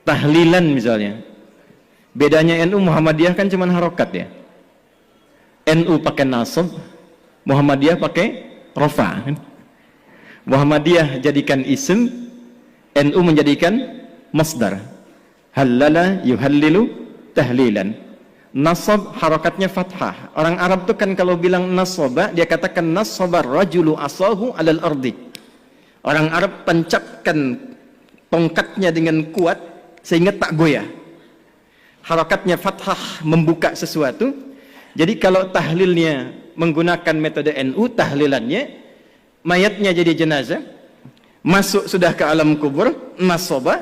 tahlilan misalnya. Bedanya NU Muhammadiyah kan cuma harokat ya. NU pakai nasab, Muhammadiyah pakai rofa. Muhammadiyah jadikan isim, NU menjadikan masdar. Halala yuhallilu tahlilan. Nasab harokatnya fathah. Orang Arab tuh kan kalau bilang nasaba, dia katakan nasabar rajulu asahu alal ardi. Orang Arab tancapkan tongkatnya dengan kuat sehingga tak goyah. Harokatnya fathah membuka sesuatu. Jadi kalau tahlilnya menggunakan metode NU, tahlilannya mayatnya jadi jenazah, masuk sudah ke alam kubur, nasaba,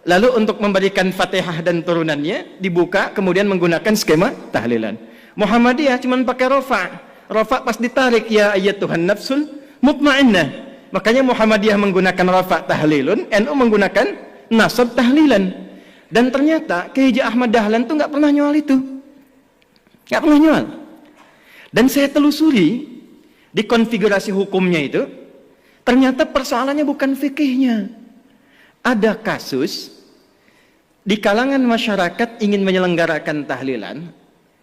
lalu untuk memberikan Fatihah dan turunannya dibuka, kemudian menggunakan skema tahlilan. Muhammadiyah cuma pakai rofa. Rofa pas ditarik, ya ayyatuhan nafsul mutmainnah. Makanya Muhammadiyah menggunakan rofa tahlilun, NU menggunakan nasab tahlilan. Dan ternyata Kiai Haji Ahmad Dahlan tuh nggak pernah nyual itu, nggak pernah nyual. Dan saya telusuri di konfigurasi hukumnya itu, ternyata persoalannya bukan fikihnya. Ada kasus di kalangan masyarakat ingin menyelenggarakan tahlilan,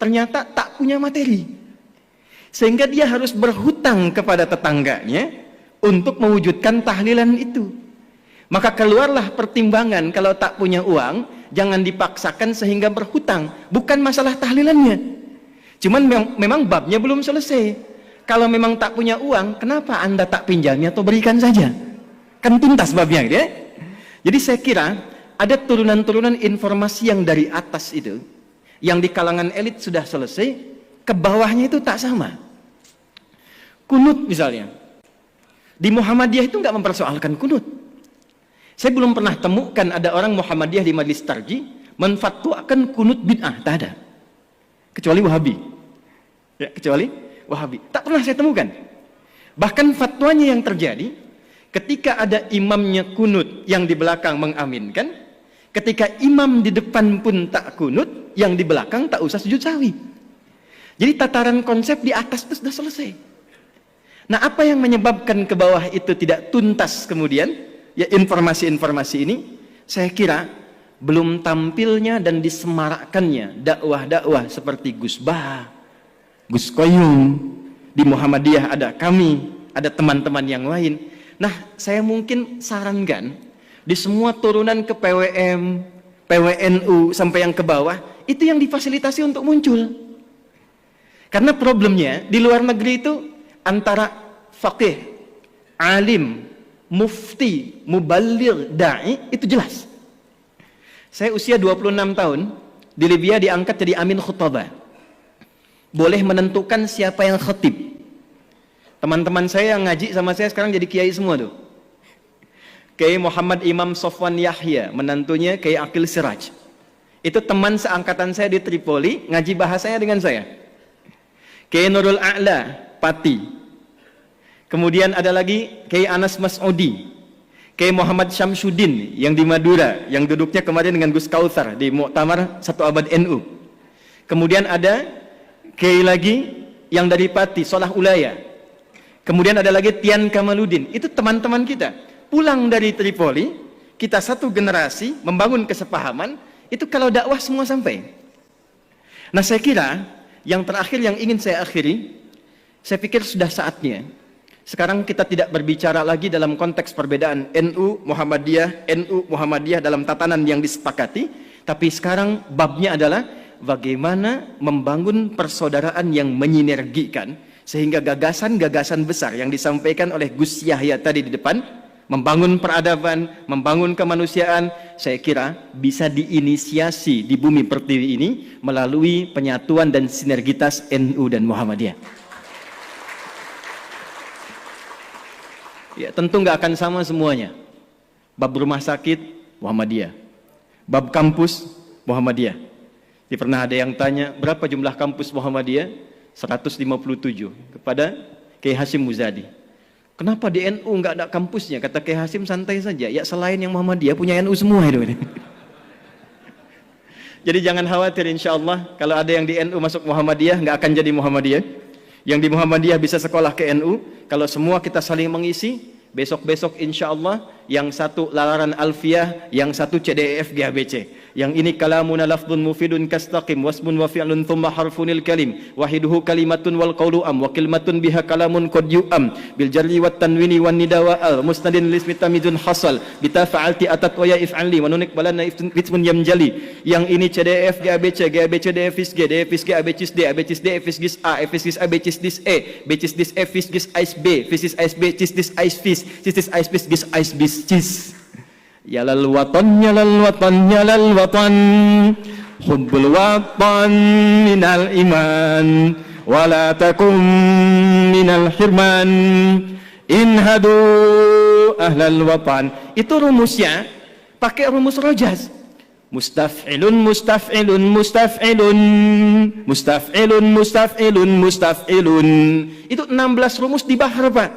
ternyata tak punya materi, sehingga dia harus berhutang kepada tetangganya untuk mewujudkan tahlilan itu. Maka keluarlah pertimbangan, kalau tak punya uang jangan dipaksakan sehingga berhutang. Bukan masalah tahlilannya, cuman memang babnya belum selesai. Kalau memang tak punya uang, kenapa Anda tak pinjamnya atau berikan saja? Kan tuntas babnya gitu ya. Jadi saya kira ada turunan-turunan informasi yang dari atas itu, yang di kalangan elit sudah selesai, ke bawahnya itu tak sama. Kunut misalnya, di Muhammadiyah itu nggak mempersoalkan kunut. Saya belum pernah temukan ada orang Muhammadiyah di Majelis Tarji menfatwakan kunut bid'ah, tak ada. Kecuali Wahabi. Ya, kecuali Wahabi. Tak pernah saya temukan. Bahkan fatwanya yang terjadi ketika ada imamnya kunut yang di belakang mengaminkan, ketika imam di depan pun tak kunut, yang di belakang tak usah sujud sahwi. Jadi tataran konsep di atas itu sudah selesai. Nah, apa yang menyebabkan ke bawah itu tidak tuntas kemudian? Ya, informasi-informasi ini saya kira belum tampilnya dan disemarakkannya dakwah-dakwah seperti Gus Bah, Gus Koyum. Di Muhammadiyah ada kami, ada teman-teman yang lain. Nah, saya mungkin sarankan di semua turunan ke PWM, PWNU sampai yang ke bawah, itu yang difasilitasi untuk muncul. Karena problemnya di luar negeri itu antara faqih, alim, mufti, muballigh, da'i itu jelas. Saya usia 26 tahun, di Libya diangkat jadi amin khutbah. Boleh menentukan siapa yang khatib. Teman-teman saya yang ngaji sama saya sekarang jadi kiai semua tuh. Kiai Muhammad Imam Sofwan Yahya, menantunya Kiai Aqil Siraj. Itu teman seangkatan saya di Tripoli, ngaji bahasanya dengan saya. Kiai Nurul A'la, Pati. Kemudian ada lagi Kiai Anas Mas'udi, Kiai Muhammad Syamsuddin yang di Madura, yang duduknya kemarin dengan Gus Kautsar di Muktamar 1 Abad NU. Kemudian ada Kiai lagi yang dari Pati, Solah Ulaya. Kemudian ada lagi Tian Kamaluddin. Itu teman-teman kita. Pulang dari Tripoli, kita satu generasi membangun kesepahaman, itu kalau dakwah semua sampai. Nah, saya kira yang terakhir yang ingin saya akhiri, saya pikir sudah saatnya sekarang kita tidak berbicara lagi dalam konteks perbedaan NU Muhammadiyah dalam tatanan yang disepakati, tapi sekarang babnya adalah bagaimana membangun persaudaraan yang menyinergikan sehingga gagasan-gagasan besar yang disampaikan oleh Gus Yahya tadi di depan, membangun peradaban, membangun kemanusiaan, saya kira bisa diinisiasi di bumi pertiwi ini melalui penyatuan dan sinergitas NU dan Muhammadiyah. Ya, tentu nggak akan sama semuanya. Bab rumah sakit, Muhammadiyah. Bab kampus, Muhammadiyah. Jadi pernah ada yang tanya, berapa jumlah kampus Muhammadiyah? 157 kepada Kiai Hasyim Muzadi. Kenapa di NU nggak ada kampusnya? Kata Kiai Hasyim, santai saja. Ya, selain yang Muhammadiyah punya NU semua itu. Jadi jangan khawatir, insya Allah kalau ada yang di NU masuk Muhammadiyah nggak akan jadi Muhammadiyah. Yang di Muhammadiyah bisa sekolah ke NU. Kalau semua kita saling mengisi, besok-besok insya Allah yang satu lalaran alfiyah, yang satu CDEF GABC. Yang ini kalamuna lafdun mufidun kastaqim wasmun wa fi'lun thumma harfunil kalim wahiduhu kalimatun wal qawlu am wa kalimatun biha kalamun qad yu'am bil jarri wat tanwini wan nida wa al musnadin lismi tamizun hasal bita fa'alti atat wa ya if'ali wa nunik balana ismun yamjali. Yang ini CDF GABC, GABC DFIS G, DFIS G ABCIS D, ABCIS D FIS A, FIS ABCIS dis E, BCIS dis E FIS gis ais B, FIS ais B cis dis ais FIS, cis dis ais FIS gis ais bis cis. Ya lal watan, ya lal watan, ya lal watan, hubbul watan minal iman, wala takum minal hirman, inhadu ahlal watan. Itu rumusnya pakai rumus rojaz. Mustaf'ilun, mustaf'ilun, mustaf'ilun, mustaf'ilun, mustaf'ilun, mustaf'ilun. Itu 16 rumus di bahar, Pak.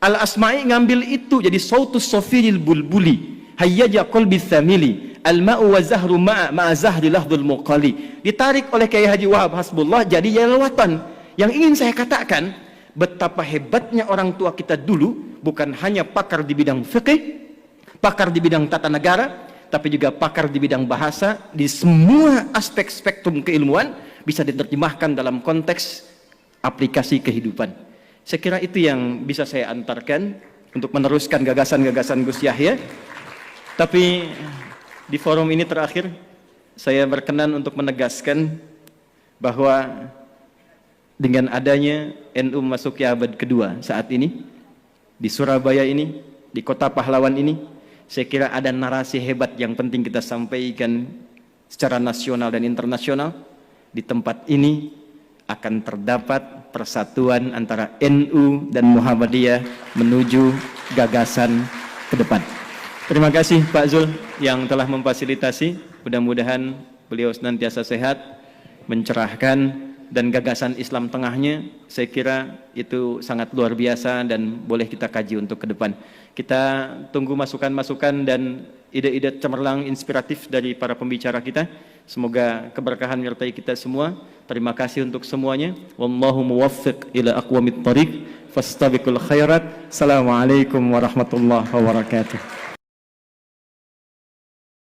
Al-Asma'i ngambil itu jadi sautus sofiril bulbuli. Hayyaja qalbi thamili al-ma'u wa zahru ma'a zahri lahdul muqali. Ditarik oleh Kiai Haji Wahab Hasbullah jadi yalawatan. Yang ingin saya katakan, betapa hebatnya orang tua kita dulu, bukan hanya pakar di bidang fikih, pakar di bidang tata negara, tapi juga pakar di bidang bahasa. Di semua aspek spektrum keilmuan bisa diterjemahkan dalam konteks aplikasi kehidupan. Saya kira itu yang bisa saya antarkan untuk meneruskan gagasan-gagasan Gus Yahya. Tapi di forum ini terakhir saya berkenan untuk menegaskan bahwa dengan adanya NU memasuki abad kedua saat ini di Surabaya ini, di kota pahlawan ini, saya kira ada narasi hebat yang penting kita sampaikan secara nasional dan internasional. Di tempat ini akan terdapat persatuan antara NU dan Muhammadiyah menuju gagasan ke depan. Terima kasih Pak Zul yang telah memfasilitasi. Mudah-mudahan beliau senantiasa sehat, mencerahkan, dan gagasan Islam tengahnya saya kira itu sangat luar biasa dan boleh kita kaji untuk ke depan. Kita tunggu masukan-masukan dan ide-ide cemerlang inspiratif dari para pembicara kita. Semoga keberkahan menyertai kita semua. Terima kasih untuk semuanya. Wallahu muwaffiq ila aqwamit thariq fastabiqul khairat. Assalamualaikum warahmatullahi wabarakatuh.